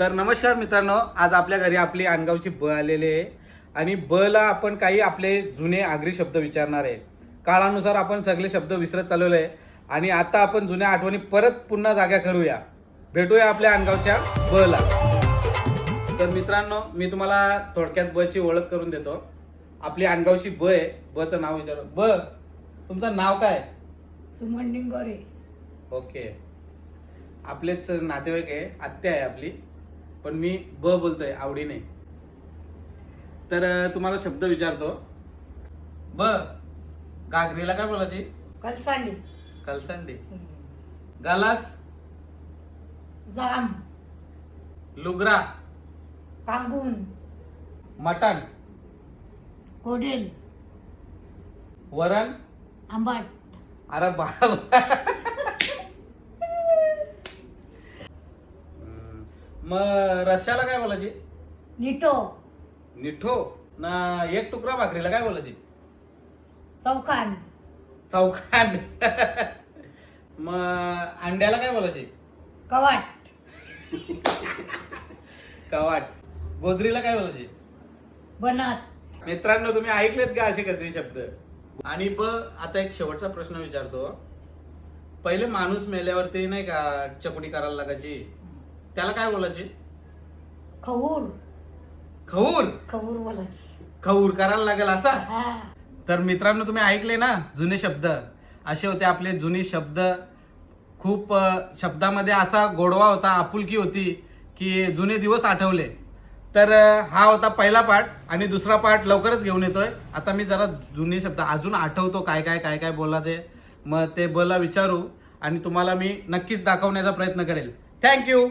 तर नमस्कार मित्रांनो, आज आपल्या घरी आपली अनगावची ब आलेली आहे आणि ब ला आपण काही आपले जुने आगरी शब्द विचारणार आहे. काळानुसार आपण सगळे शब्द विसरत चालवले आहे आणि आता आपण जुन्या आठवणी परत पुन्हा जाग्या करूया. भेटूया आपल्या अनगावच्या ब ला. तर मित्रांनो, मी तुम्हाला थोडक्यात ब ची ओळख करून देतो. आपली अनगावची ब आहे. ब चं नाव विचारू. ब, तुमचं नाव काय? सुमन डिंगोरे. ओके. आपलेच नातेवाईक आहे, आत्या आहे आपली, पण मी ब बोलतोय आवडीने. तर तुम्हाला शब्द विचारतो. ब, घागरीला काय बोलायची? कलसांडी. कलसंडी. गालास? जाम. लुगरा? कांगून. मटण? कोडेल. वरण? आंबाट. अरे बाबा. मग रश्याला काय बोलायची? निटो. निठो ना. एक तुकडा भाकरीला काय बोलायची? चौकान. चौकान. मग अंड्याला काय बोलायची? कवाट. कवाट. गोदरीला काय बोलायची? बनात. मित्रांनो, तुम्ही ऐकलेत का असे कधी शब्द? आणि आता एक शेवटचा प्रश्न विचारतो. पहिले माणूस मेल्यावरती नाही का चपडी करायला लागायची, त्याला काय बोलायचे? खऊर. खऊर. खऊर बोलायची. खऊर करायला लागेल असा. हा. तर मित्रांनो, तुम्ही ऐकले ना जुने शब्द. असे होते आपले जुने शब्द. खूप शब्दामध्ये असा गोडवा होता, आपुलकी होती की जुने दिवस आठवले. तर हा होता पहिला पार्ट आणि दुसरा पार्ट लवकरच घेऊन येतोय. आता मी जरा जुने शब्द अजून आठवतो काय काय काय काय बोलायचे, मग ते बला विचारू आणि तुम्हाला मी नक्कीच दाखवण्याचा प्रयत्न करेल. थँक्यू.